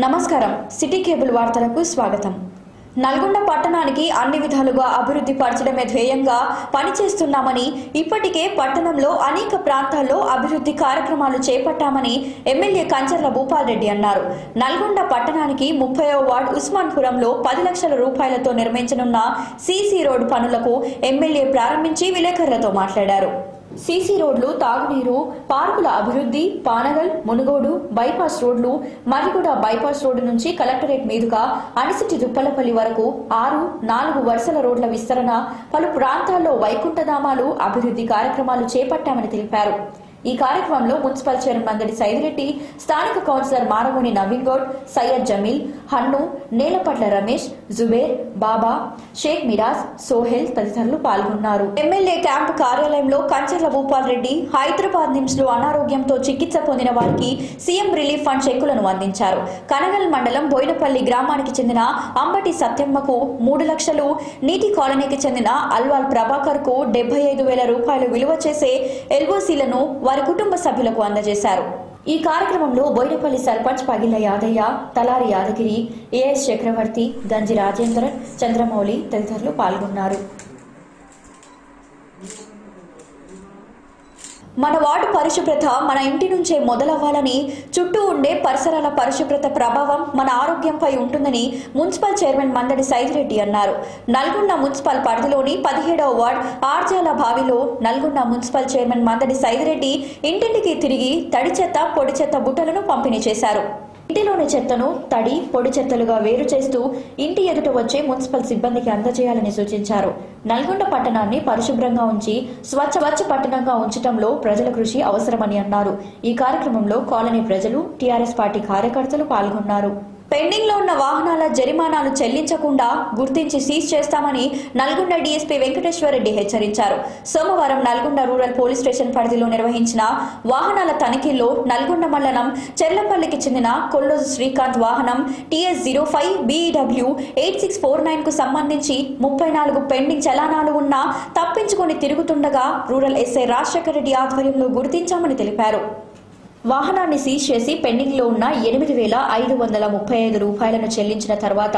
నమస్కారం city cable వార్తలకు స్వాగతం. నల్గొండ పట్టణానికి అన్ని విధాలుగా అభివృద్ధి పరచడమే ధ్యేయంగా పనిచేస్తున్నామని, ఇప్పటికే పట్టణంలో అనేక ప్రాంతాల్లో అభివృద్ధి కార్యక్రమాలు చేపట్టామని ఎమ్మెల్యే కంచర్ల భూపాల్ రెడ్డి అన్నారు. నల్గొండ పట్టణానికి 30వ వార్డు ఉస్మాన్పురంలో 10 లక్షల రూపాయలతో నిర్మించనున్న సీసీ రోడ్డు పనులకు ఎమ్మెల్యే ప్రారంభించి విలేకరులతో మాట్లాడారు. సీసీ రోడ్లు, తాగునీరు, పార్కుల అభివృద్ధి, పానగల్, మునుగోడు బైపాస్ రోడ్లు, మరిగూడ బైపాస్ రోడ్డు నుంచి కలెక్టరేట్ మీదుగా అనిసిటి దుప్పలపల్లి వరకు 4 వరుసల రోడ్ల విస్తరణ, పలు ప్రాంతాల్లో వైకుంఠధామాలు అభివృద్ధి కార్యక్రమాలు చేపట్టామని తెలిపారు. ఈ కార్యక్రమంలో మున్సిపల్ చైర్మన్ మందడి సైదిరెడ్డి, స్థానిక కౌన్సిలర్ మారగోని నవీన్ గౌడ్, సయ్యద్ జమీల్, హన్ను, నేలపట్ల రమేష్, జుబేర్, బాబా, షేక్ మిరాజ్, సోహెల్ తదితరులు పాల్గొన్నారు. ఎమ్మెల్యే క్యాంపు కార్యాలయంలో కంచర్ల భూపాల్ రెడ్డి హైదరాబాద్ నిమ్స్ లో అనారోగ్యంతో చికిత్స పొందిన వారికి సీఎం రిలీఫ్ ఫండ్ చెక్కులను అందించారు. కనగల్ మండలం బోయినపల్లి గ్రామానికి చెందిన అంబటి సత్యమ్మకు 3 లక్షలు, నీటి కాలనీకి చెందిన అల్వాల్ ప్రభాకర్ కు 75,000 రూపాయలు విలువ చేసే ఎల్ఓసీలను వారి కుటుంబ సభ్యులకు అందజేశారు. ఈ కార్యక్రమంలో బోయినపల్లి సర్పంచ్ పగిళ్ల యాదయ్య, తలారి యాదగిరి, ఏఎస్ చక్రవర్తి, గంజి రాజేందర్, చంద్రమౌళి తదితరులు పాల్గొన్నారు. మన వార్డు పరిశుభ్రత మన ఇంటి నుంచే మొదలవ్వాలని, చుట్టూ ఉండే పరిసరాల పరిశుభ్రత ప్రభావం మన ఆరోగ్యంపై ఉంటుందని మున్సిపల్ చైర్మన్ మందడి సైదిరెడ్డి అన్నారు. నల్గొండ మున్సిపల్ పరిధిలోని 17వ వార్డు ఆర్జాల బావిలో నల్గొండ మున్సిపల్ చైర్మన్ మందడి సైదిరెడ్డి ఇంటింటికి తిరిగి తడి చెత్త, పొడి చెత్త బుట్టలను పంపిణీ చేశారు. ఇంటిలోని చెత్తను తడి, పొడి చెత్తలుగా వేరు చేస్తూ ఇంటి ఎదుట వచ్చే మున్సిపల్ సిబ్బందికి అందజేయాలని సూచించారు. నల్గొండ పట్టణాన్ని పరిశుభ్రంగా ఉంచి స్వచ్ఛ పట్టణంగా ఉంచడంలో ప్రజల కృషి అవసరమని అన్నారు. ఈ కార్యక్రమంలో కాలనీ ప్రజలు, టీఆర్ఎస్ పార్టీ కార్యకర్తలు పాల్గొన్నారు. పెండింగ్ లో ఉన్న వాహనాల జరిమానాలు చెల్లించకుండా గుర్తించి సీజ్ చేస్తామని నల్గొండ డీఎస్పీ వెంకటేశ్వరరెడ్డి హెచ్చరించారు. సోమవారం నల్గొండ రూరల్ పోలీస్ స్టేషన్ పరిధిలో నిర్వహించిన వాహనాల తనిఖీల్లో నల్గొండ మండలం చెర్లపల్లికి చెందిన కొల్లోజు శ్రీకాంత్ వాహనం TS05 BEW 8649 కు సంబంధించి 34 పెండింగ్ చలానాలు ఉన్నా తప్పించుకొని తిరుగుతుండగా రూరల్ ఎస్ఐ రాజశేఖర్ రెడ్డి ఆధ్వర్యంలో గుర్తించామని తెలిపారు. వాహనాన్ని సీజ్ చేసి పెండింగ్ లో ఉన్న 8,535 రూపాయలను చెల్లించిన తర్వాత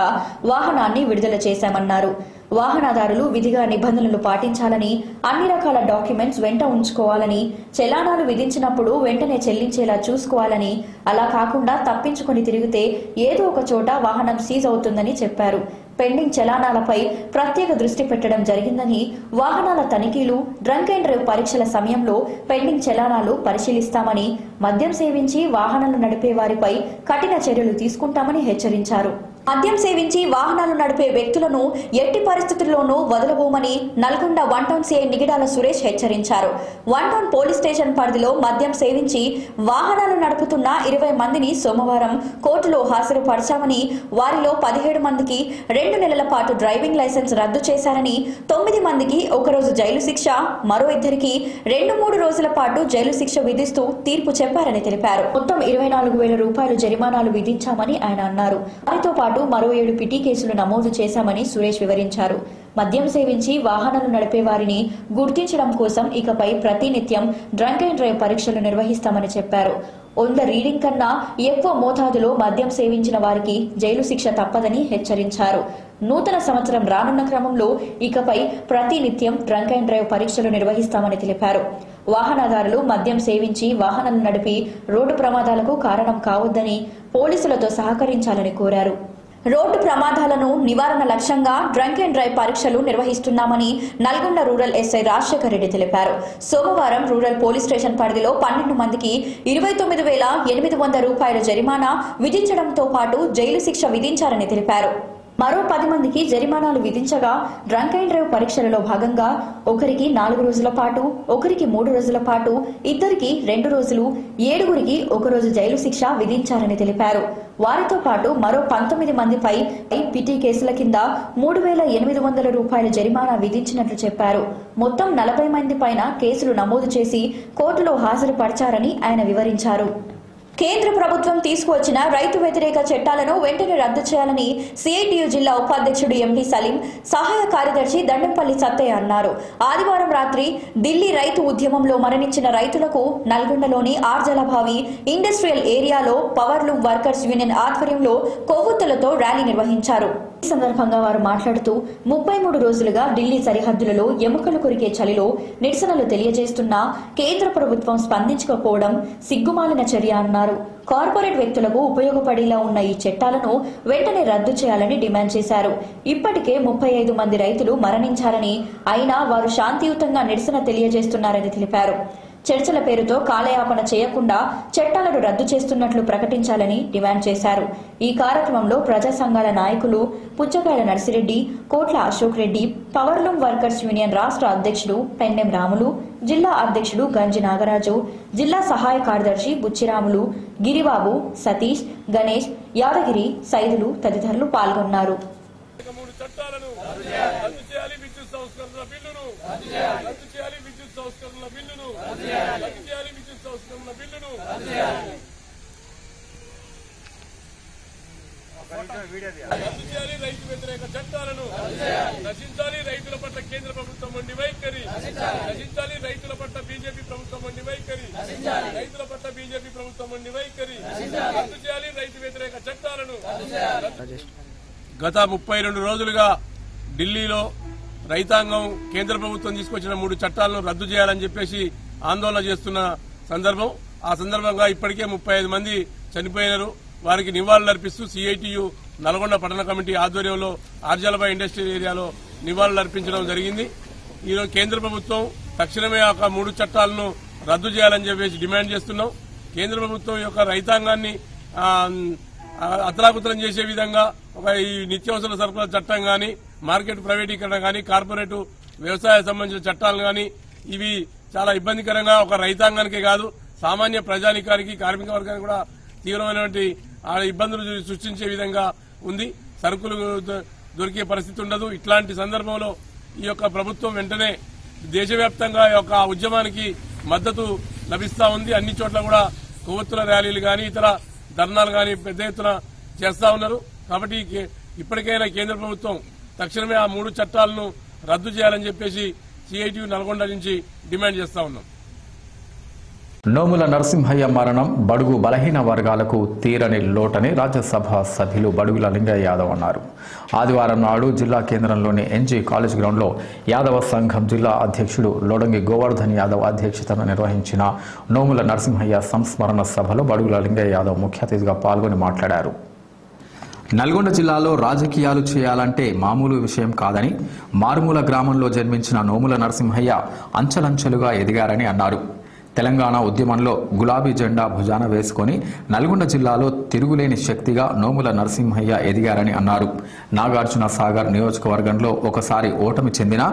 వాహనాన్ని విడుదల చేశామన్నారు. వాహనదారులు విధిగా నిబంధనలు పాటించాలని, అన్ని రకాల డాక్యుమెంట్స్ వెంట ఉంచుకోవాలని, చలానాలు విధించినప్పుడు వెంటనే చెల్లించేలా చూసుకోవాలని, అలా కాకుండా తప్పించుకొని తిరిగితే ఏదో ఒక చోట వాహనం సీజ్ అవుతుందని చెప్పారు. పెండింగ్ చలానాలపై ప్రత్యేక దృష్టి పెట్టడం జరిగిందని, వాహనాల తనిఖీలు, డ్రంక్ అండ్ డ్రైవ్ పరీక్షల సమయంలో పెండింగ్ చలానాలు పరిశీలిస్తామని, మద్యం సేవించి వాహనాలు నడిపే వారిపై కఠిన చర్యలు తీసుకుంటామని హెచ్చరించారు. మద్యం సేవించి వాహనాలు నడిపే వ్యక్తులను ఎట్టి పరిస్థితుల్లోనూ వదలబోమని నల్గొండ 1 టౌన్ సిఐ నిగిడాల సురేష్ హెచ్చరించారు. 1 టౌన్ పోలీస్ స్టేషన్ పరిధిలో మద్యం సేవించి వాహనాలు నడుపుతున్న 20 మందిని సోమవారం కోర్టులో హాజరుపరిచామని, వారిలో 17 మందికి 2 నెలల పాటు డ్రైవింగ్ లైసెన్స్ రద్దు చేశారని, 9 మందికి 1 రోజు జైలు శిక్ష, మరో 2కి 2-3 రోజుల పాటు జైలు శిక్ష విధిస్తూ తీర్పు చెప్పారని తెలిపారు. మొత్తం 24,000 రూపాయలు జరిమానాలు విధించామని ఆయన అన్నారు. వారితో పాటు మరో 7 పిటి కేసులు నమోదు చేశామని సురేష్ వివరించారు. మద్యం సేవించి వాహనాలు నడిపే వారిని గుర్తించడం కోసం ఇకపై ప్రతినిత్యం డ్రంక్ అండ్ డ్రైవ్ పరీక్షలు నిర్వహిస్తామని చెప్పారు. 100 రీడింగ్ కన్నా ఎక్కువ మోతాదులో మద్యం సేవించిన వారికి జైలు శిక్ష తప్పదని హెచ్చరించారు. నూతన సంవత్సరం రానున్న క్రమంలో ఇకపై ప్రతినిత్యం డ్రంక్ అండ్ డ్రైవ్ పరీక్షలు నిర్వహిస్తామని తెలిపారు. వాహనదారులు మద్యం సేవించి వాహనాలు నడిపి రోడ్డు ప్రమాదాలకు కారణం కావద్దని పోలీసులతో సహకరించాలని కోరారు. రోడ్డు ప్రమాదాలను నివారణ లక్ష్యంగా డ్రంక్ అండ్ డ్రైవ్ పరీక్షలు నిర్వహిస్తున్నామని నల్గొండ రూరల్ ఎస్ఐ రాజశేఖర్ రెడ్డి తెలిపారు. సోమవారం రూరల్ పోలీస్ స్టేషన్ పరిధిలో 12 మందికి 29,800 రూపాయల జరిమానా విధించడంతో పాటు జైలు శిక్ష విధించారని తెలిపారు. మరో 10 మందికి జరిమానాలు విధించగా డ్రంక్ అండ్ డ్రైవ్ పరీక్షలలో భాగంగా ఒకరికి 4 రోజుల పాటు, ఒకరికి 3 రోజుల పాటు, ఇద్దరికి 2 రోజులు, 7గురికి 1 రోజు జైలు శిక్ష విధించారని తెలిపారు. వారితో పాటు మరో 19 మందిపై పిటి కేసుల కింద 3,800 రూపాయల జరిమానా విధించినట్లు చెప్పారు. మొత్తం 40 మంది పైన కేసులు నమోదు చేసి కోర్టులో హాజరుపరిచారని ఆయన వివరించారు. కేంద్ర ప్రభుత్వం తీసుకువచ్చిన రైతు వ్యతిరేక చట్టాలను వెంటనే రద్దు చేయాలని సిఐటియు జిల్లా ఉపాధ్యక్షుడు ఎంపీ సలీం, సహాయ కార్యదర్శి దండంపల్లి సత్తయ్య అన్నారు. ఆదివారం రాత్రి ఢిల్లీ రైతు ఉద్యమంలో మరణించిన రైతులకు నల్గొండలోని ఆర్జలభావి ఇండస్ట్రియల్ ఏరియాలో పవర్లూమ్ వర్కర్స్ యూనియన్ ఆధ్వర్యంలో కొవ్వొత్తులతో ర్యాలీ నిర్వహించారు. ఈ సందర్భంగా వారు మాట్లాడుతూ 33 రోజులుగా ఢిల్లీ సరిహద్దులలో ఎముకలు కొరికే చలిలో నిరసనలు తెలియజేస్తున్నా కేంద్ర ప్రభుత్వం స్పందించకపోవడం సిగ్గుమాలిన చర్య అన్నారు. కార్పొరేట్ వ్యక్తులకు ఉపయోగపడేలా ఉన్న ఈ చట్టాలను వెంటనే రద్దు చేయాలని డిమాండ్ చేశారు. ఇప్పటికే 35 మంది రైతులు మరణించారని, అయినా వారు శాంతియుతంగా నిరసన తెలియజేస్తున్నారని తెలిపారు. చర్చల పేరుతో కాలయాపన చేయకుండా చట్టాలను రద్దు చేస్తున్నట్లు ప్రకటించాలని డిమాండ్ చేశారు. ఈ కార్యక్రమంలో ప్రజా సంఘాల నాయకులు పుచ్చకాయల నర్సిరెడ్డి, కోట్ల Ashok Reddy, powerloom workers union రాష్ట్ర అధ్యక్షుడు పెన్నెం రాములు, జిల్లా అధ్యక్షుడు గంజి నాగరాజు, జిల్లా సహాయ కార్యదర్శి బుచ్చిరాములు, గిరిబాబు, సతీష్, గణేష్, యాదగిరి, సైదులు తదితరులు పాల్గొన్నారు. రైతు వ్యతిరేక చట్టాలను నశించాలి. రైతుల పట్ల కేంద్ర ప్రభుత్వం మొండి వైఖరి నశించాలి. రైతుల పట్ల బీజేపీ ప్రభుత్వం మొండి వైఖరి రైతుల పట్ల బీజేపీ ప్రభుత్వం మొండి వైఖరి రద్దు చేయాలి. రైతు వ్యతిరేక చట్టాలను. గత 32 రోజులుగా ఢిల్లీలో రైతాంగం కేంద్ర ప్రభుత్వం తీసుకొచ్చిన 3 చట్టాలను రద్దు చేయాలని చెప్పేసి ఆందోళన చేస్తున్న సందర్భం. ఆ సందర్భంగా ఇప్పటికే 35 మంది చనిపోయినారు. వారికి నివాళులర్పిస్తూ సిఐటియు నల్గొండ పట్టణ కమిటీ ఆధ్వర్యంలో ఆర్జలబాయ్ ఇండస్ట్రియల్ ఏరియాలో నివాళులర్పించడం జరిగింది. ఈరోజు కేంద్ర ప్రభుత్వం తక్షణమే ఆ 3 చట్టాలను రద్దు చేయాలని చెప్పేసి డిమాండ్ చేస్తున్నాం. కేంద్ర ప్రభుత్వం యొక్క రైతాంగాన్ని అతలాకుతలం చేసే విధంగా ఈ నిత్యావసర సరకుల చట్టం గాని, మార్కెట్ ప్రైవేటీకరణ గాని, కార్పొరేట్ వ్యవసాయ సంబంధించిన చట్టాలు గాని ఇవి చాలా ఇబ్బందికరంగా ఒక రైతాంగానికే కాదు సామాన్య ప్రజానికానికి, కార్మిక వర్గానికి కూడా తీవ్రమైనటువంటి ఇబ్బందులు సృష్టించే విధంగా ఉంది. సరుకులు దొరికే పరిస్థితి ఉండదు. ఇట్లాంటి సందర్భంలో ఈ యొక్క ప్రభుత్వం వెంటనే దేశవ్యాప్తంగా యొక్క ఉద్యమానికి మద్దతు లభిస్తా ఉంది. అన్ని చోట్ల కూడా కొవ్వొత్తుల ర్యాలీలు గాని, ఇతర ధర్నాలు గాని పెద్ద ఎత్తున చేస్తా ఉన్నారు. కాబట్టి ఇప్పటికైనా కేంద్ర ప్రభుత్వం తక్షణమే ఆ 3 చట్టాలను రద్దు చేయాలని చెప్పేసి సిఐటియు నల్గొండ నుంచి డిమాండ్ చేస్తా ఉన్నాం. నోముల నరసింహయ్య మరణం బడుగు బలహీన వర్గాలకు తీరని లోటని రాజ్యసభ సభ్యులు బడుగుల లింగయ్య యాదవ్ అన్నారు. ఆదివారం నాడు జిల్లా కేంద్రంలోని ఎన్జీ కాలేజ్ గ్రౌండ్లో యాదవ సంఘం జిల్లా అధ్యక్షుడు లోడంగి గోవర్ధన్ యాదవ్ అధ్యక్షతన నిర్వహించిన నోముల నరసింహయ్య సంస్మరణ సభలో బడుగుల లింగయ్య యాదవ్ ముఖ్య అతిథిగా పాల్గొని మాట్లాడారు. నల్గొండ జిల్లాలో రాజకీయాలు చేయాలంటే మామూలు విషయం కాదని, మారుమూల గ్రామంలో జన్మించిన నోముల నరసింహయ్య అంచెలంచెలుగా ఎదిగారని అన్నారు. తెలంగాణ ఉద్యమంలో గులాబీ జెండా భుజాన వేసుకొని నల్గొండ జిల్లాలో తిరుగులేని శక్తిగా నోముల నరసింహయ్య ఎదిగారని అన్నారు. నాగార్జున సాగర్ నియోజకవర్గంలో ఒకసారి ఓటమి చెందినా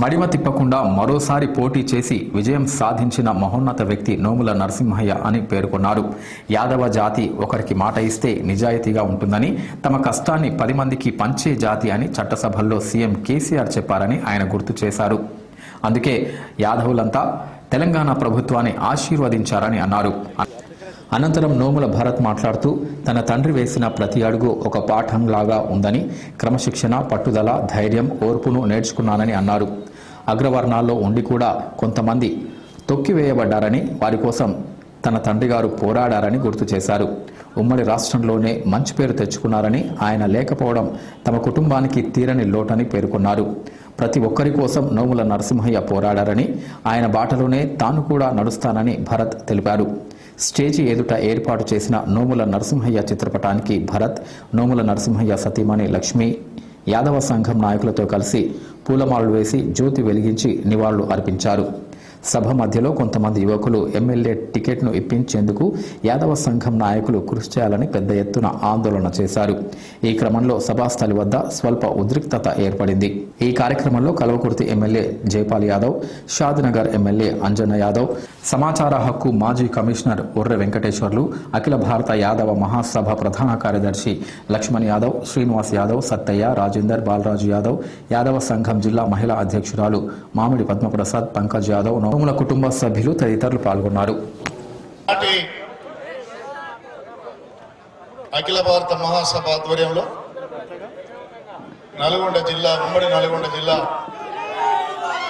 మడిమ తిప్పకుండా మరోసారి పోటీ చేసి విజయం సాధించిన మహోన్నత వ్యక్తి నోముల నరసింహయ్య అని పేర్కొన్నారు. యాదవ జాతి ఒకరికి మాట ఇస్తే నిజాయితీగా ఉంటుందని, తమ కష్టాన్ని 10 మందికి పంచే జాతి అని చట్టసభల్లో సీఎం కేసీఆర్ చెప్పారని ఆయన గుర్తు చేశారు. అందుకే యాదవులంతా తెలంగాణ ప్రభుత్వాన్ని ఆశీర్వదించారని అన్నారు. అనంతరం నోముల భరత్ మాట్లాడుతూ తన తండ్రి వేసిన ప్రతి అడుగు ఒక పాఠంలాగా ఉందని, క్రమశిక్షణ, పట్టుదల, ధైర్యం, ఓర్పును నేర్చుకున్నానని అన్నారు. అగ్రవర్ణాల్లో ఉండి కూడా కొంతమంది తొక్కివేయబడ్డారని, వారి కోసం తన తండ్రి గారు పోరాడారని గుర్తు చేశారు. ఉమ్మడి రాష్ట్రంలోనే మంచి పేరు తెచ్చుకున్నారని, ఆయన లేకపోవడం తమ కుటుంబానికి తీరని లోటని పేర్కొన్నారు. ప్రతి ఒక్కరి కోసం నోముల నరసింహయ్య పోరాడారని, ఆయన బాటలోనే తాను కూడా నడుస్తానని భరత్ తెలిపారు. స్టేజి ఎదుట ఏర్పాటు చేసిన నోముల నరసింహయ్య చిత్రపటానికి భరత్, నోముల నరసింహయ్య సతీమణి లక్ష్మి యాదవ సంఘం నాయకులతో కలిసి పూలమాలలు వేసి జ్యోతి వెలిగించి నివాళులు అర్పించారు. సభ మధ్యలో కొంతమంది యువకులు ఎమ్మెల్యే టికెట్ను ఇప్పించేందుకు యాదవ సంఘం నాయకులు కృషి చేయాలని పెద్ద ఎత్తున ఆందోళన చేశారు. ఈ క్రమంలో సభాస్థలి వద్ద స్వల్ప ఉద్రిక్తత ఏర్పడింది. ఈ కార్యక్రమంలో కల్వకుర్తి ఎమ్మెల్యే జైపాల్ యాదవ్, షాద్నగర్ ఎమ్మెల్యే అంజన్న యాదవ్, సమాచార హక్కు మాజీ కమిషనర్ ఉర్రె వెంకటేశ్వర్లు, అఖిల భారత యాదవ మహాసభ ప్రధాన కార్యదర్శి లక్ష్మణ్ యాదవ్, శ్రీనివాస్ యాదవ్, సత్తయ్య, రాజేందర్, బాలరాజు యాదవ్, యాదవ సంఘం జిల్లా మహిళా అధ్యక్షురాలు మామిడి పద్మప్రసాద్, పంకజ్ యాదవ్, నోముల కుటుంబ సభ్యులు తదితరులు పాల్గొన్నారు. అఖిల భారత మహాసభ ఆధ్వర్యంలో నల్గొండ జిల్లా ఉమ్మడి నల్గొండ జిల్లా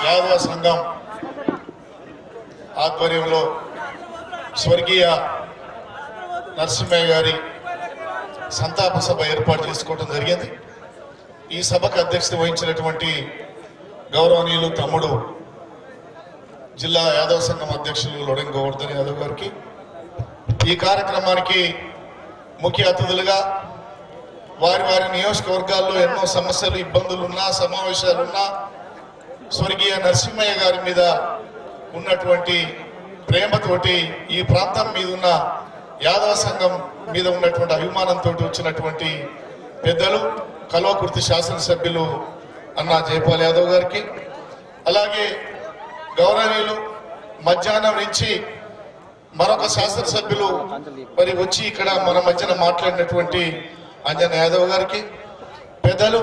యాదవ సంఘం ఆధ్వర్యంలో స్వర్గీయ నరసింహయ్య గారి సంతాప సభ ఏర్పాటు చేసుకోవడం జరిగింది. ఈ సభకు అధ్యక్షత వహించినటువంటి గౌరవనీయులు తమ్ముడు జిల్లా యాదవ సంఘం అధ్యక్షులు లోడెం గోవర్ధన్ యాదవ్ గారికి, ఈ కార్యక్రమానికి ముఖ్య అతిథులుగా వారి వారి నియోజకవర్గాల్లో ఎన్నో సమస్యలు ఇబ్బందులున్నా సమావేశాలున్నా స్వర్గీయ నరసింహయ్య గారి మీద ఉన్నటువంటి ప్రేమతోటి ఈ ప్రాంతం మీద ఉన్న యాదవ సంఘం మీద ఉన్నటువంటి అభిమానంతో వచ్చినటువంటి పెద్దలు కల్వకుర్తి శాసనసభ్యులు అన్నా జయపాల్ యాదవ్ గారికి, అలాగే గౌరవనీయులు మధ్యాహ్నం నుంచి మరొక శాసనసభ్యులు మరి వచ్చి ఇక్కడ మన మధ్యన మాట్లాడినటువంటి అంజన్ యాదవ్ గారికి, పెద్దలు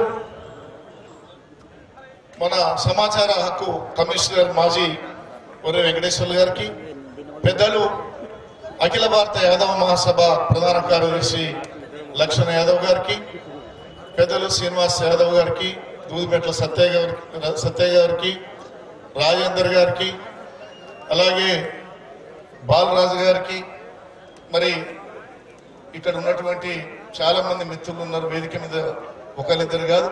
మన సమాచార హక్కు కమిషనర్ మాజీ ఒరే వెంకటేశ్వర్లు గారికి, పెద్దలు అఖిల భారత యాదవ మహాసభ ప్రధాన కార్యదర్శి లక్ష్మణ యాదవ్ గారికి, పెద్దలు శ్రీనివాస్ యాదవ్ గారికి, దూదిమెట్ల సత్య గారికి, రాజేందర్ గారికి, అలాగే బాలరాజు గారికి, మరి ఇక్కడ ఉన్నటువంటి చాలా మంది మిత్రులు ఉన్నారు వేదిక మీద, ఒకరిద్దరు కాదు,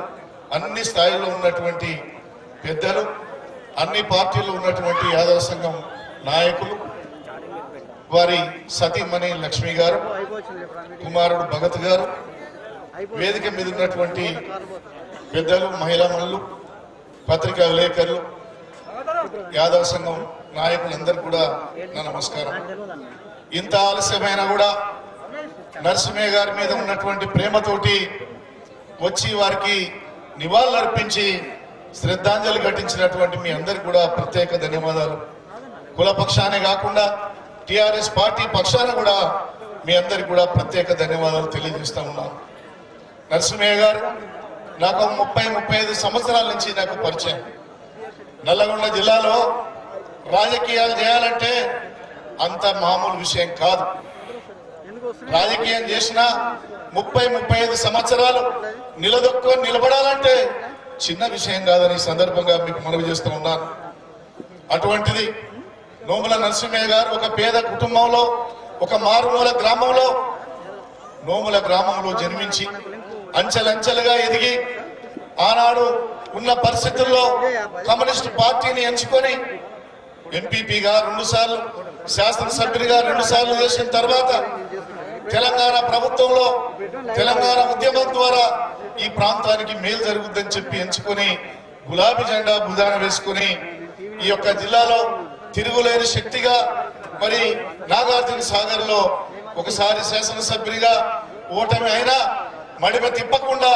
అన్ని స్థాయిలో ఉన్నటువంటి పెద్దలు, అన్ని పార్టీలు ఉన్నటువంటి యాదవ సంఘం నాయకులు, వారి సతీమణి లక్ష్మి గారు, కుమారుడు భగత్ గారు, వేదిక మీద ఉన్నటువంటి పెద్దలు, మహిళామణులు, పత్రికా విలేకరులు, యాదవ సంఘం నాయకులందరూ కూడా నా నమస్కారం. ఇంత ఆలస్యమైనా కూడా నరసింహయ్య గారి మీద ఉన్నటువంటి ప్రేమతోటి వచ్చి వారికి నివాళులు అర్పించి శ్రద్ధాంజలి ఘటించినటువంటి మీ అందరికి కూడా ప్రత్యేక ధన్యవాదాలు. కుల పక్షానే కాకుండా టిఆర్ఎస్ పార్టీ పక్షాన కూడా మీ అందరికి కూడా ప్రత్యేక ధన్యవాదాలు తెలియజేస్తా ఉన్నాను. నరసింహయ్య గారు నాకు 30-35 సంవత్సరాల నుంచి నాకు పరిచయం. నల్లగొండ జిల్లాలో రాజకీయాలు చేయాలంటే అంత మామూలు విషయం కాదు. రాజకీయం చేసిన 30-35 సంవత్సరాలు నిలబడాలంటే చిన్న విషయం కాదని సందర్భంగా మీకు మనవి చేస్తూ ఉన్నాను. అటువంటిది నోముల నరసింహయ్య గారు ఒక పేద కుటుంబంలో, ఒక మారుమూల గ్రామంలో, నోముల గ్రామంలో జన్మించి అంచెలంచెలుగా ఎదిగి ఆనాడు ఉన్న పరిస్థితుల్లో కమ్యూనిస్ట్ పార్టీని ఎంచుకొని ఎంపీపీగా 2 సార్లు, శాసనసభ్యుడిగా 2 సార్లు చేసిన తర్వాత తెలంగాణ ప్రభుత్వంలో తెలంగాణ ఉద్యమం ద్వారా ఈ ప్రాంతానికి మేలు జరుగుతుందని చెప్పి ఎంచుకొని గులాబీ జెండా భుజాన వేసుకుని ఈ యొక్క జిల్లాలో తిరుగులేని శక్తిగా మరి నాగార్జున సాగర్ లో ఒకసారి శాసనసభ్యుడిగా ఓటమి అయినా మడిమ తిప్పకుండా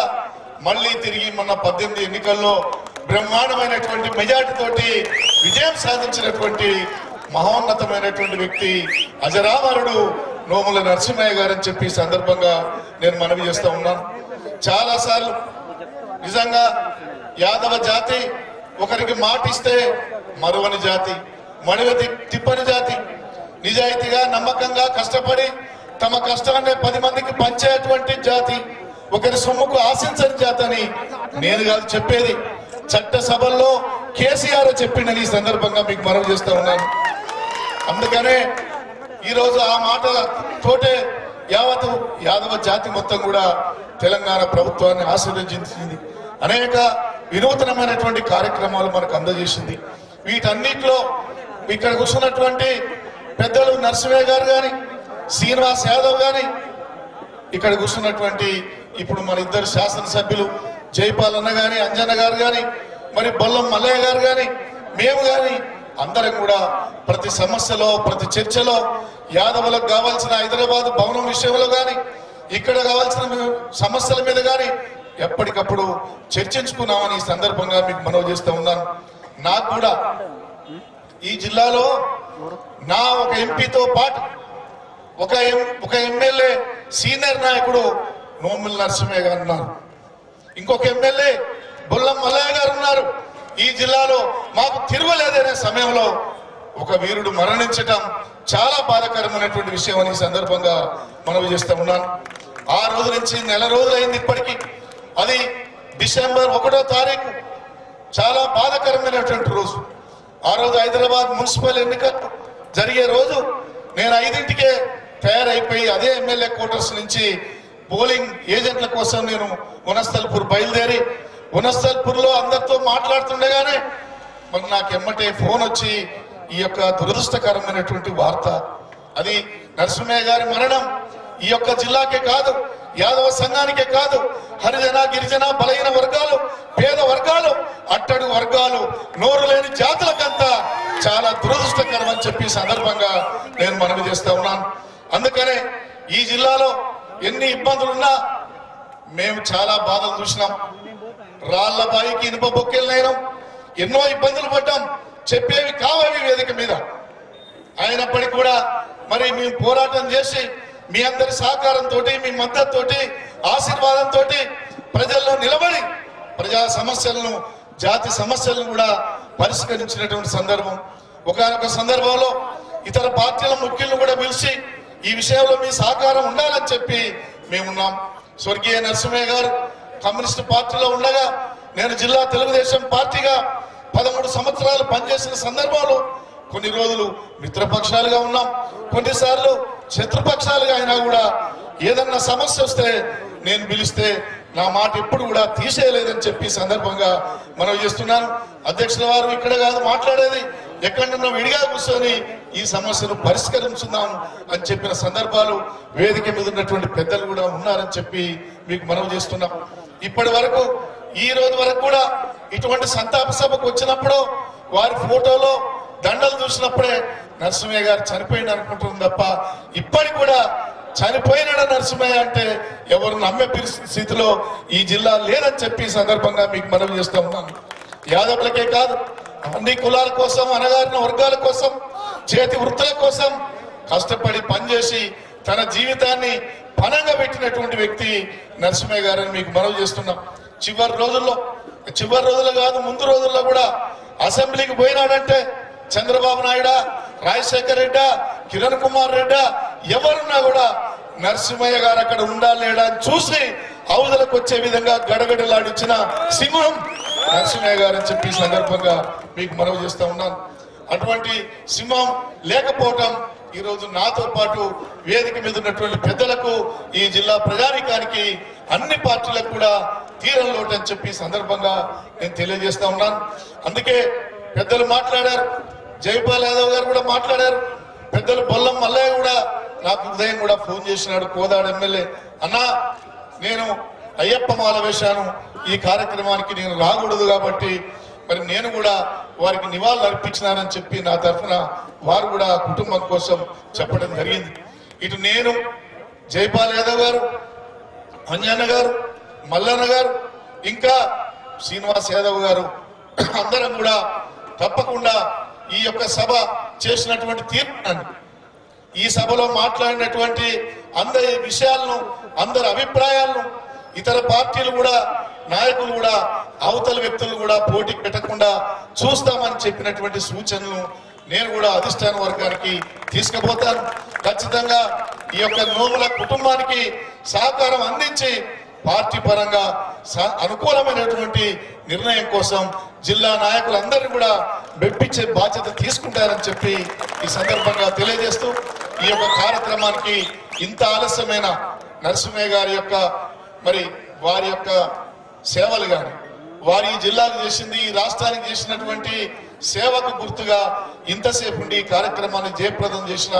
మళ్ళీ తిరిగి మొన్న 18 ఎన్నికల్లో బ్రహ్మాండమైనటువంటి మెజార్టీ తోటి విజయం సాధించినటువంటి మహోన్నతమైనటువంటి వ్యక్తి అజరామరుడు నోముల నరసింహయ్య గారు అని చెప్పి సందర్భంగా నేను మనవి చేస్తా ఉన్నాను. చాలా సార్లు నిజంగా యాదవ జాతి ఒకరికి మాటిస్తే మరువని జాతి, మడివ తిప్పని జాతి, నిజాయితీగా నమ్మకంగా కష్టపడి తమ కష్టాన్ని 10 మందికి పంచేటువంటి జాతి, ఒకరి సొమ్ముకు ఆశించని జాతి అని నేను కాదు చెప్పేది, చట్టసభల్లో కేసీఆర్ చెప్పిండని ఈ సందర్భంగా మీకు మనవి చేస్తా ఉన్నాను. అందుకనే ఈరోజు ఆ మాట తోటే యావత్ యాదవ జాతి మొత్తం కూడా తెలంగాణ ప్రభుత్వాన్ని ఆశీర్వదించింది. అనేక వినూతనమైనటువంటి కార్యక్రమాలు మనకు అందజేసింది. వీటన్నిటిలో ఇక్కడ కూర్చున్నటువంటి పెద్దలు నరసింహయ్య గారు కానీ, శ్రీనివాస్ యాదవ్ గాని, ఇక్కడ కూర్చున్నటువంటి ఇప్పుడు మన ఇద్దరు శాసనసభ్యులు జైపాల్ అన్న గాని, అంజన్న గారు గాని, మరి బొల్లం మల్లయ్య గారు గాని, మేము గాని అందరం కూడా ప్రతి సమస్యలో, ప్రతి చర్చలో యాదవులకు కావాల్సిన హైదరాబాద్ భవనం విషయంలో గాని, ఇక్కడ కావాల్సిన సమస్యల మీద గాని ఎప్పటికప్పుడు చర్చించుకున్నామని ఈ సందర్భంగా మీకు మనవి చేస్తూ ఉన్నాను. నాకు కూడా ఈ జిల్లాలో నా ఒక ఎంపీతో పాటు ఒక ఎమ్మెల్యే సీనియర్ నాయకుడు నోముల నరసింహయ్య గారు ఉన్నారు, ఇంకొక ఎమ్మెల్యే బొల్లం మల్లయ్య గారు ఉన్నారు. ఈ జిల్లాలో మాకు తిరుగులేదనే సమయంలో ఒక వీరుడు మరణించటం చాలా బాధాకరమైనటువంటి విషయం అని సందర్భంగా మనవి చేస్తూ ఉన్నాను. ఆ రోజు నుంచి నెల రోజులైంది ఇప్పటికీ. అది డిసెంబర్ 1వ తారీఖు చాలా బాధాకరమైనటువంటి రోజు. ఆ రోజు హైదరాబాద్ మున్సిపల్ ఎన్నికలు జరిగే రోజు నేను 5ంటికే తయారైపోయి అదే ఎమ్మెల్యే క్వార్టర్స్ నుంచి పోలింగ్ ఏజెంట్ల కోసం నేను వనస్థల్పూర్ బయలుదేరి వనస్థల్పూర్లో అందరితో మాట్లాడుతుండగానే మరి నాకు ఎమ్మటే ఫోన్ వచ్చి ఈ యొక్క దురదృష్టకరమైనటువంటి వార్త. అది నరసింహయ్య గారి మరణం ఈ యొక్క జిల్లాకే కాదు, యాదవ సంఘానికే కాదు, హరిజన గిరిజన బలహీన వర్గాలు, పేద వర్గాలు, అట్టడుగు వర్గాలు, నోరు లేని జాతులకంతా చాలా దురదృష్టకరం అని చెప్పి సందర్భంగా నేను మనవి చేస్తా ఉన్నాను. అందుకనే ఈ జిల్లాలో ఎన్ని ఇబ్బందులున్నా మేము చాలా బాధలు చూసినాం. రాళ్ల బాయికి ఇనుప బొక్కెళ్ళైనాం, ఎన్నో ఇబ్బందులు పడ్డాం, చెప్పేవి కావాలి వేదిక మీద. అయినప్పటికీ కూడా మరి మేము పోరాటం చేసి మీ అందరి సహకారంతో, మీ మద్దతుతో, ఆశీర్వాదంతో ప్రజల్లో నిలబడి ప్రజా సమస్యలను, జాతి సమస్యలను కూడా పరిష్కరించినటువంటి సందర్భం. ఒకనొక సందర్భంలో ఇతర పార్టీల ముఖ్యులను కూడా పిలిచి ఈ విషయంలో మీ సహకారం ఉండాలని చెప్పి మేమున్నాం. స్వర్గీయ నరసింహయ్య గారు కమ్యూనిస్టు పార్టీలో ఉండగా నేను జిల్లా తెలుగుదేశం పార్టీగా 13 సంవత్సరాలు పనిచేసిన సందర్భంలో కొన్ని రోజులు మిత్రపక్షాలుగా ఉన్నాం, కొన్నిసార్లు శత్రుపక్షాలుగా అయినా కూడా ఏదన్నా సమస్య వస్తే నేను పిలిస్తే నా మాట ఎప్పుడు కూడా తీసేయలేదని చెప్పి సందర్భంగా మనం చేస్తున్నాను. అధ్యక్షుల వారు ఇక్కడ కాదు మాట్లాడేది, ఎక్కడన్నా విడిగా కూర్చొని ఈ సమస్యను పరిష్కరించుదాం అని చెప్పిన సందర్భాలు వేదిక మీద ఉన్నటువంటి పెద్దలు కూడా ఉన్నారని చెప్పి మీకు మనవి చేస్తున్నాం. ఇప్పటి వరకు ఈ రోజు వరకు కూడా ఇటువంటి సంతాప సభకు వచ్చినప్పుడు వారి ఫోటోలో దండలు చూసినప్పుడే నరసింహయ్య గారు చనిపోయింది అనుకుంటుంది తప్ప ఇప్పటికి కూడా చనిపోయినాడు నరసింహయ్య అంటే ఎవరు నమ్మే పరిస్థితిలో ఈ జిల్లా లేదని చెప్పి సందర్భంగా మీకు మనవి చేస్తూ ఉన్నాను. యాదవులకే కాదు, అన్ని కులాల కోసం, అణగారిన వర్గాల కోసం, చేతి వృత్తుల కోసం కష్టపడి పనిచేసి తన జీవితాన్ని పనంగా పెట్టినటువంటి వ్యక్తి నరసింహయ్య గారని మీకు మనవి చేస్తున్నాం. చివరి రోజుల్లో కాదు, ముందు రోజుల్లో కూడా అసెంబ్లీకి పోయినాడంటే చంద్రబాబు నాయుడా, రాజశేఖర్ రెడ్డా, కిరణ్ కుమార్ రెడ్డా ఎవరున్నా కూడా నరసింహయ్య గారు అక్కడ ఉండాలేడా అని చూసి అవధులకు వచ్చే విధంగా గడగడలాడిచ్చిన సింహం నరసింహయ్య గారు అని చెప్పి సందర్భంగా మీకు మనవి చేస్తా ఉన్నాను. అటువంటి సింహం లేకపోవటం ఈ రోజు నాతో పాటు వేదిక మీద ఉన్నటువంటి పెద్దలకు, ఈ జిల్లా ప్రజానికానికి, అన్ని పార్టీలకు కూడా తీరం లోటు అని చెప్పి సందర్భంగా నేను తెలియజేస్తా ఉన్నాను. అందుకే పెద్దలు మాట్లాడారు, జైపాల్ యాదవ్ గారు కూడా మాట్లాడారు, పెద్దలు బొల్లం మల్లయ్య కూడా నాకు ఉదయం కూడా ఫోన్ చేసినాడు, కోదాడు ఎమ్మెల్యే. అన్నా నేను అయ్యప్ప మాల వేశాను, ఈ కార్యక్రమానికి నేను రాకూడదు కాబట్టి మరి నేను కూడా వారికి నివాళులు అర్పించినానని చెప్పి నా తరఫున వారు కూడా కుటుంబం కోసం చెప్పడం జరిగింది. ఇటు నేను, జైపాల్ యాదవ్ గారు, అంజన్న గారు, మల్లన్న గారు, ఇంకా శ్రీనివాస్ యాదవ్ గారు అందరం కూడా తప్పకుండా ఈ యొక్క సభ చేసినటువంటి తీర్మానాన్ని, ఈ సభలో మాట్లాడినటువంటి అందరి విషయాలను, అందరి అభిప్రాయాలను ఇతర పార్టీలు కూడా, నాయకులు కూడా, అవతల వ్యక్తులు కూడా పోటీ పెట్టకుండా చూస్తామని చెప్పినటువంటి సూచనలు నేను కూడా అధిష్టాన వర్గానికి తీసుకుపోతాను. ఖచ్చితంగా ఈ యొక్క నోముల కుటుంబానికి సహకారం అందించి పార్టీ పరంగా అనుకూలమైనటువంటి నిర్ణయం కోసం జిల్లా నాయకులందరినీ కూడా మెప్పించే బాధ్యత తీసుకుంటారని చెప్పి ఈ సందర్భంగా తెలియజేస్తూ ఈ యొక్క కార్యక్రమానికి ఇంత ఆలస్యమైన నరసింహయ్య గారి యొక్క మరి వారి యొక్క సేవలు కానీ, వారి జిల్లాకు చేసింది, ఈ రాష్ట్రానికి చేసినటువంటి సేవకు గుర్తుగా ఇంతసేపు ఉండి ఈ కార్యక్రమాన్ని జయప్రదం చేసిన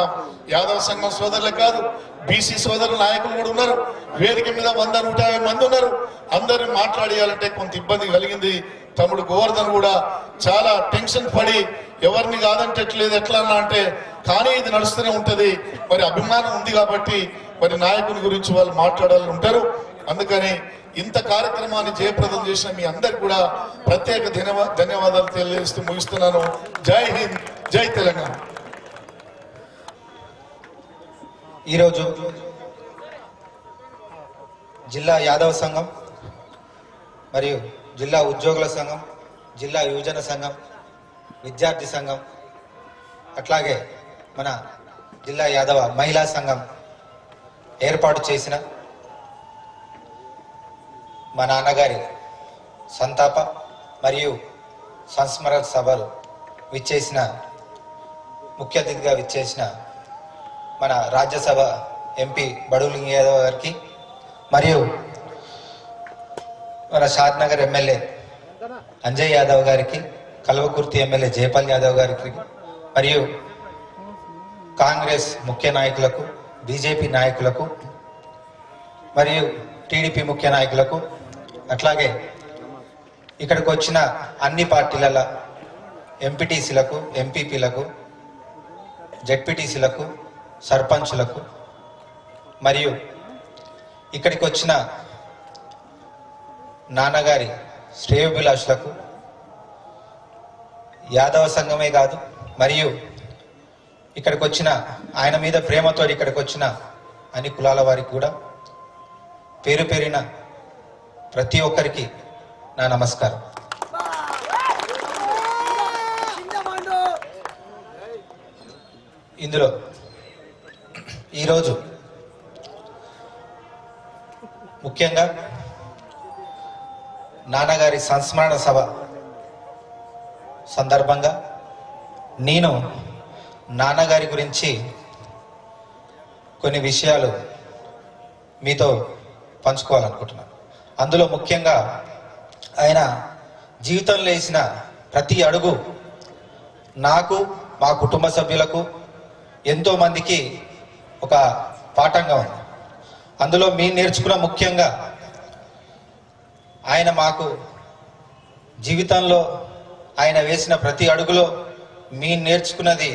యాదవ సంఘం సోదరులే కాదు, బీసీ సోదరుల నాయకులు కూడా ఉన్నారు. వేదిక మీద 100-150 మంది ఉన్నారు. అందరిని మాట్లాడేయాలంటే కొంత ఇబ్బంది కలిగింది. తమ్ముడు గోవర్ధన్ కూడా చాలా టెన్షన్ పడి ఎవరిని కాదంటట్లేదు, ఎట్లా అన్నా అంటే కానీ ఇది నడుస్తూనే ఉంటది, మరి అభిమానం ఉంది కాబట్టి మరి నాయకుని గురించి వాళ్ళు మాట్లాడాలని ఉంటారు. అందుకని ఇంత కార్యక్రమాన్ని జయప్రదం చేసిన మీ అందరికి కూడా ప్రత్యేక ధన్యవాదాలు తెలియజేస్తూ ముగిస్తున్నాను. జై హింద్, జై తెలంగాణ. ఈరోజు జిల్లా యాదవ సంఘం మరియు జిల్లా ఉద్యోగుల సంఘం, జిల్లా యువజన సంఘం, విద్యార్థి సంఘం, అట్లాగే మన జిల్లా యాదవ మహిళా సంఘం ఏర్పాటు చేసిన మా నాన్నగారి సంతాప మరియు సంస్మరణ సభలు విచ్చేసిన ముఖ్య అతిథిగా విచ్చేసిన మన రాజ్యసభ ఎంపీ బడుగు యాదవ్ గారికి మరియు మన షాద్నగర్ ఎమ్మెల్యే అంజయ్ యాదవ్ గారికి, కల్వకుర్తి ఎమ్మెల్యే జయపాల్ యాదవ్ గారికి మరియు కాంగ్రెస్ ముఖ్య నాయకులకు, బీజేపీ నాయకులకు మరియు టీడీపీ ముఖ్య నాయకులకు, అట్లాగే ఇక్కడికి వచ్చిన అన్ని పార్టీల ఎంపీటీసీలకు, ఎంపీపీలకు, జెడ్పీటీసీలకు, సర్పంచులకు మరియు ఇక్కడికి వచ్చిన నాన్నగారి శ్రేయోభిలాషులకు, యాదవ సంఘమే కాదు మరియు ఇక్కడికి వచ్చిన ఆయన మీద ప్రేమతో ఇక్కడికి వచ్చిన అన్ని కులాల వారికి కూడా పేరు పేరిన ప్రతి ఒక్కరికి నా నమస్కారం. ఇందులో ఈరోజు ముఖ్యంగా నాన్నగారి సంస్మరణ సభ సందర్భంగా నేను నాన్నగారి గురించి కొన్ని విషయాలు మీతో పంచుకోవాలనుకుంటున్నాను. అందులో ముఖ్యంగా ఆయన జీవితంలో వేసిన ప్రతి అడుగు నాకు, మా కుటుంబ సభ్యులకు, ఎంతో మందికి ఒక పాఠంగా ఉంది. అందులో మేము నేర్చుకున్న ముఖ్యంగా ఆయన మాకు జీవితంలో ఆయన వేసిన ప్రతి అడుగులో మేము నేర్చుకున్నది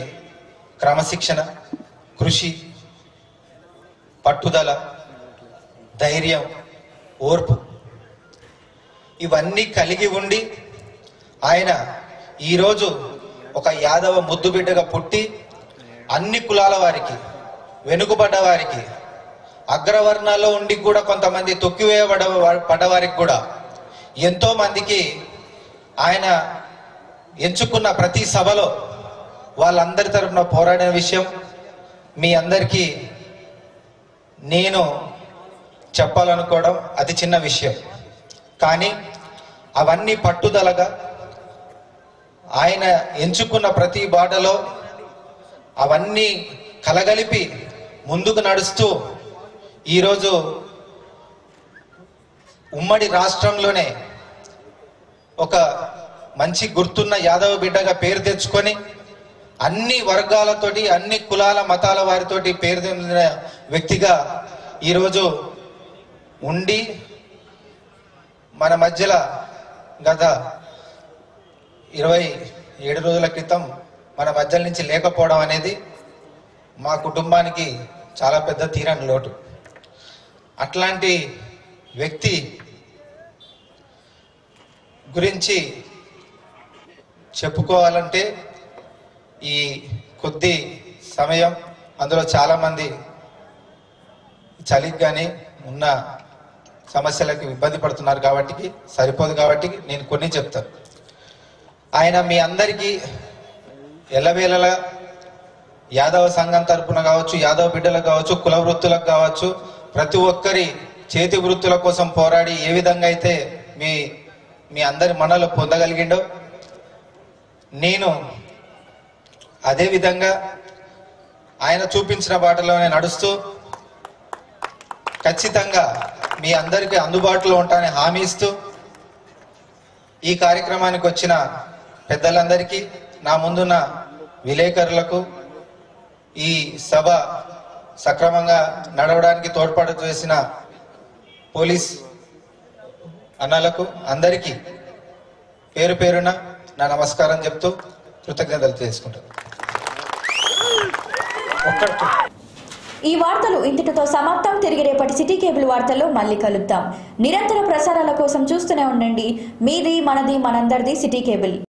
క్రమశిక్షణ, కృషి, పట్టుదల, ధైర్యం, ఓర్పు. ఇవన్నీ కలిగి ఉండి ఆయన ఈరోజు ఒక యాదవ ముద్దు బిడ్డగా పుట్టి అన్ని కులాల వారికి, వెనుకబడ్డ వారికి, అగ్రవర్ణాల్లో ఉండి కూడా కొంతమంది పడ్డవారికి కూడా ఎంతో మందికి ఆయన ఎంచుకున్న ప్రతి సభలో వాళ్ళందరి తరఫున పోరాడిన విషయం మీ అందరికీ నేను చెప్పాలనుకోవడం అతి చిన్న విషయం. కానీ అవన్నీ పట్టుదలగా ఆయన ఎంచుకున్న ప్రతి బాటలో అవన్నీ కలగలిపి ముందుకు నడుస్తూ ఈరోజు ఉమ్మడి రాష్ట్రంలోనే ఒక మంచి గుర్తున్న యాదవ బిడ్డగా పేరు తెచ్చుకొని అన్ని వర్గాలతోటి, అన్ని కులాల మతాల వారితోటి పేరు తెచ్చిన వ్యక్తిగా ఈరోజు ఉండి మన మధ్యలో గత 27 రోజుల క్రితం మన మధ్య నుంచి లేకపోవడం అనేది మా కుటుంబానికి చాలా పెద్ద తీరని లోటు. అట్లాంటి వ్యక్తి గురించి చెప్పుకోవాలంటే ఈ కొద్ది సమయం, అందులో చాలామంది చలికి కానీ ఉన్న సమస్యలకు ఇబ్బంది పడుతున్నారు కాబట్టి సరిపోదు. కాబట్టి నేను కొన్ని చెప్తాను. ఆయన మీ అందరికీ ఎల్లవేళలా యాదవ సంఘం తరపున కావచ్చు, యాదవ బిడ్డలకు కావచ్చు, కుల వృత్తులకు కావచ్చు, ప్రతి ఒక్కరి చేతి వృత్తుల కోసం పోరాడి ఏ విధంగా అయితే మీ అందరి మనలో పొందగలిగిండో నేను అదే విధంగా ఆయన చూపించిన బాటలోనే నడుస్తూ ఖచ్చితంగా మీ అందరికీ అందుబాటులో ఉంటానని హామీ ఇస్తూ ఈ కార్యక్రమానికి వచ్చిన పెద్దలందరికీ, నా ముందున్న విలేకరులకు, ఈ సభ సక్రమంగా నడవడానికి తోడ్పాటు చేసిన పోలీస్ అన్నలకు అందరికీ పేరు పేరున నా నమస్కారం చెప్తూ కృతజ్ఞతలు తెలుసుకుంటాను. ఈ వార్తలు ఇంతటితో సమాప్తం. తిరిగి రేపటి సిటీ కేబుల్ వార్తల్లో మళ్ళీ కలుద్దాం. నిరంతర ప్రసారాల కోసం చూస్తూనే ఉండండి. మీది, మనది, మనందరిది సిటీ కేబుల్.